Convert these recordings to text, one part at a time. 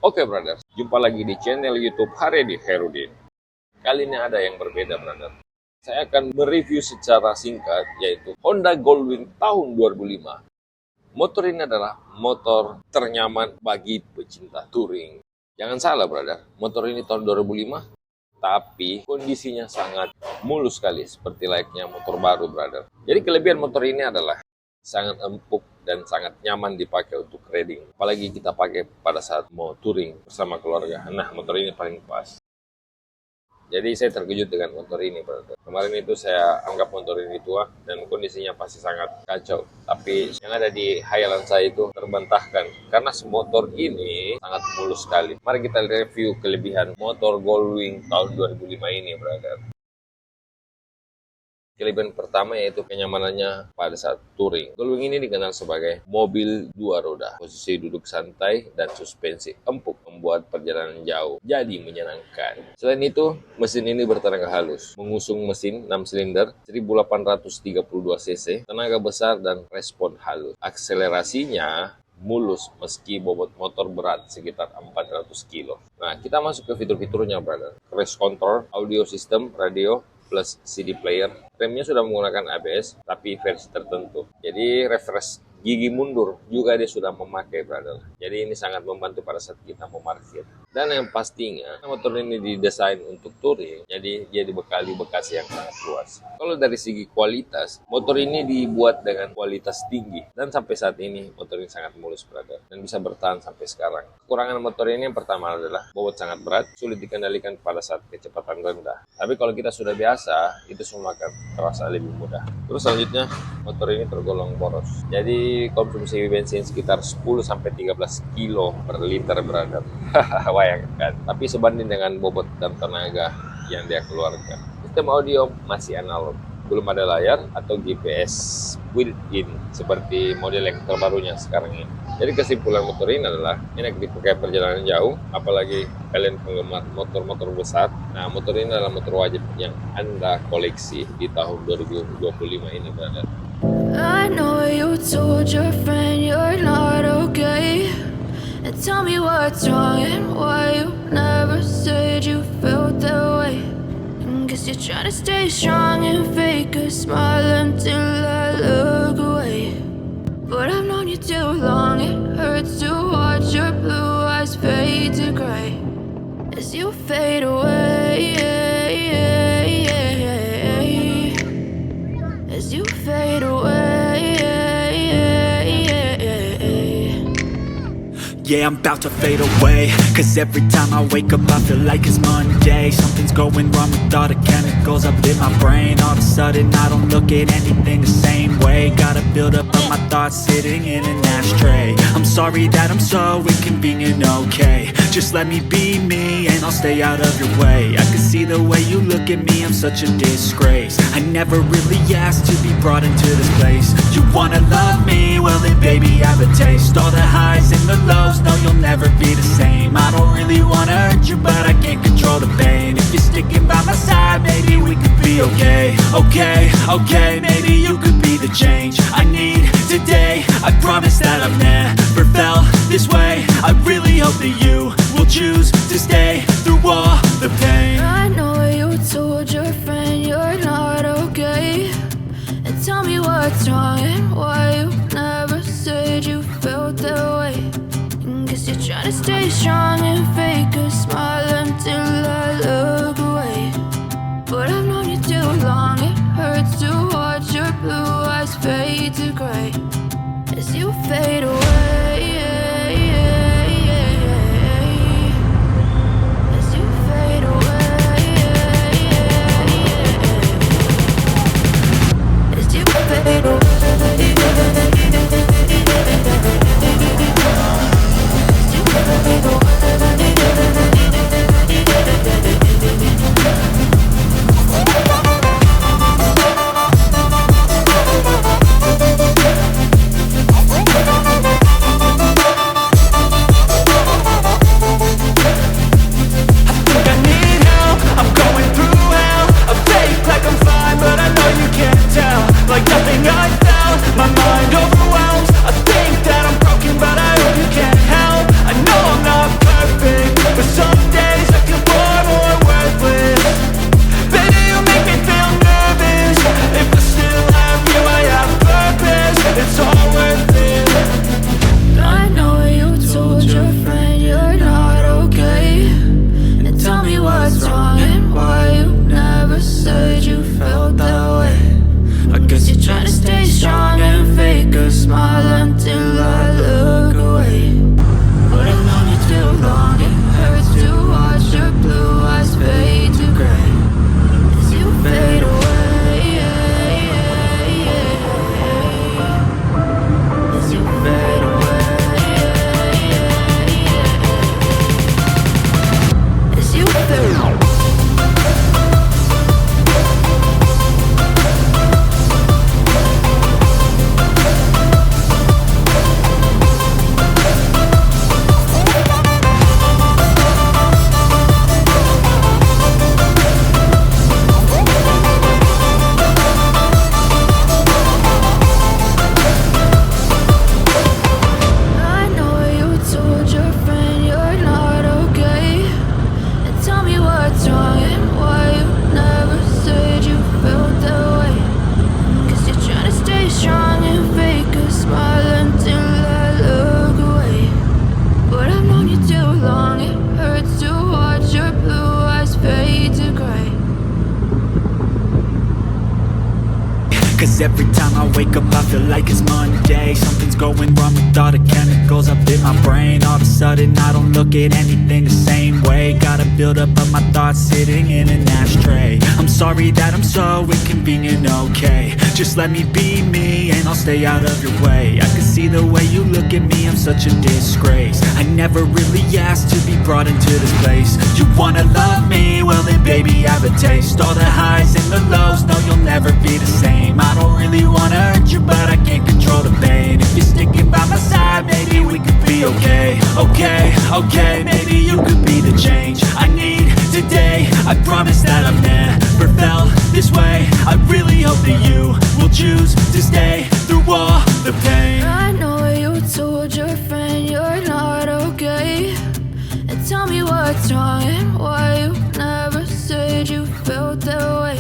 Oke brother, jumpa lagi di channel YouTube Haredi Herudin. Kali ini ada yang berbeda brother. Saya akan mereview secara singkat yaitu Honda Goldwing tahun 2005. Motor ini adalah motor ternyaman bagi pecinta touring. Jangan salah brother, motor ini tahun 2005 tapi kondisinya sangat mulus sekali seperti layaknya motor baru brother. Jadi kelebihan motor ini adalah sangat empuk dan sangat nyaman dipakai untuk riding. Apalagi kita pakai pada saat mau touring bersama keluarga. Nah, motor ini paling pas. Jadi saya terkejut dengan motor ini, brother. Kemarin itu saya anggap motor ini tua dan kondisinya pasti sangat kacau. Tapi yang ada di hayalan saya itu terbantahkan karena motor ini sangat mulus sekali. Mari kita review kelebihan motor Goldwing tahun 2005 ini, brother. Kelebihan pertama yaitu kenyamanannya pada saat touring. Goldwing ini dikenal sebagai mobil dua roda. Posisi duduk santai dan suspensi empuk membuat perjalanan jauh jadi menyenangkan. Selain itu, mesin ini bertenaga halus. Mengusung mesin 6 silinder 1832 cc, tenaga besar dan respon halus. Akselerasinya mulus meski bobot motor berat sekitar 400 kilo. Nah, kita masuk ke fitur-fiturnya, brother. Cruise control, audio system, radio, plus CD player. Remnya sudah menggunakan ABS tapi versi tertentu. Jadi refresh gigi mundur juga dia sudah memakai, brother. Jadi ini sangat membantu pada saat kita memarkir. Dan yang pastinya motor ini didesain untuk touring, jadi dia dibekali bekasi yang sangat luas. Kalau dari segi kualitas, motor ini dibuat dengan kualitas tinggi dan sampai saat ini motor ini sangat mulus, brother, dan bisa bertahan sampai sekarang. Kekurangan motor ini yang pertama adalah bobot sangat berat, sulit dikendalikan pada saat kecepatan rendah. Tapi kalau kita sudah biasa, itu semua akan terasa lebih mudah. Terus selanjutnya, motor ini tergolong boros. Jadi konsumsi bensin sekitar 10-13 kilo per liter, brother. Bayangkan. Tapi sebanding dengan bobot dan tenaga yang dia keluarkan. Sistem audio masih analog. Belum ada layar atau GPS built-in seperti model yang terbarunya sekarang ini. Jadi kesimpulan motor ini adalah enak dipakai perjalanan jauh, apalagi kalian penggemar motor-motor besar. Nah, motor ini adalah motor wajib yang Anda koleksi di tahun 2025 ini, brother. I know you told your friend you're not okay, and tell me what's wrong and why you never said you felt that way. Guess you're trying to stay strong and fake a smile until I look away. But I've known you too long, it hurts to watch your blue eyes fade to gray as you fade away, as you fade away. Yeah, I'm about to fade away, cause every time I wake up I feel like it's Monday. Something's going wrong with all the chemicals up in my brain. All of a sudden I don't look at anything the same way. Gotta build up of my thoughts sitting in an ashtray. I'm sorry that I'm so inconvenient, okay. Just let me be me and I'll stay out of your way. I can see the way you look at me, I'm such a disgrace. I never really asked to be brought into this place. You wanna love me? Well then baby I have a taste. All the highs and the lows, no you'll never be the same. I don't really wanna hurt you but I can't control the pain. If you're sticking by my side, maybe we could be okay. Okay, maybe you could be the change I need today. I promise that I've never felt this way. I really hope that you will choose to stay through all the pain. I know you told your friend you're not okay, and tell me what's wrong and why you never said you felt that way. Guess you're trying to stay strong and fake a smile until I look away. But I've known you too long, it hurts to watch your blue eyes fade to gray as you fade away, as you fade away, as you fade away. Cause every time I wake up I feel like it's Monday. Something's going wrong with all the chemicals up in my brain. All of a sudden I don't look at anything the same way. Gotta build up of my thoughts sitting in an ashtray. I'm sorry that I'm so inconvenient, okay. Just let me be me and I'll stay out of your way. I can see the way you look at me, I'm such a disgrace. I never really asked to be brought into this place. You wanna love me? Well then baby have a taste. All the highs and the lows, no you'll never be the same. I don't really wanna hurt you but I can't control the pain. If you're sticking by my side, maybe we could be okay. Okay, maybe you could be the change I need today. I promise that I've never felt this way. I really hope that you will choose to stay through all the pain. I know you told your friend you're not okay, and tell me what's wrong and why you never said you felt that way.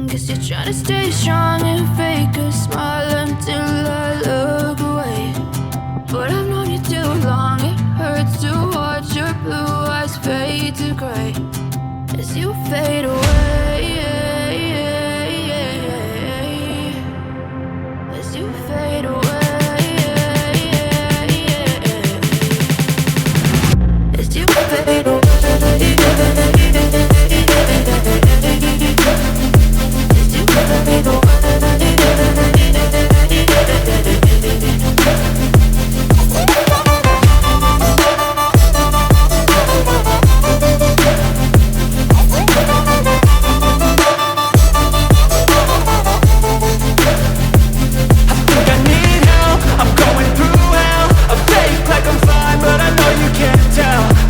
Guess you're trying to stay strong and fake a smile until I look away. But I've known you too long, it hurts to watch your blue eyes fade to gray as you fade away. As you fade away. As you fade away.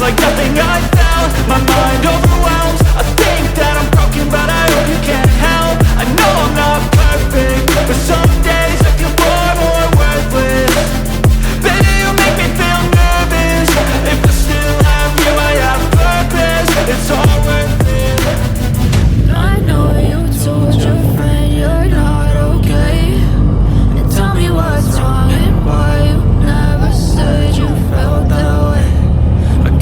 Like nothing I felt, my mind overwhelmed. I think that I'm broken, but I hope you can't help. I know I'm not perfect, but some days I feel far more worthless. Baby, you make me feel nervous. If I still have you, I have purpose. It's all worth it. I know you told your friend you're not okay, and tell me what's wrong and why you never said you felt that way.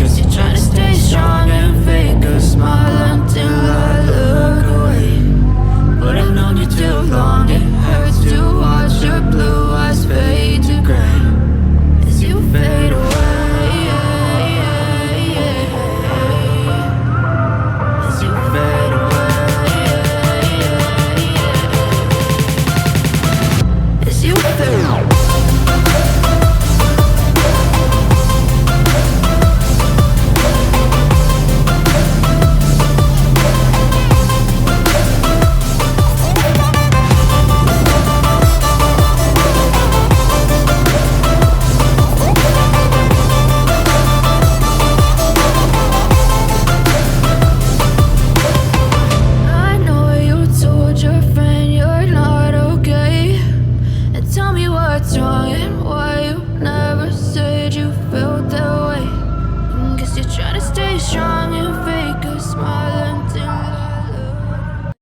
You're trying to stay strong and fake a smile until I look away. But I've known you too long, it hurts to watch your blue eyes fade to gray as you fade away. As you fade away. As you fade away. What's wrong and why you never said you felt that way? Guess you're trying to stay strong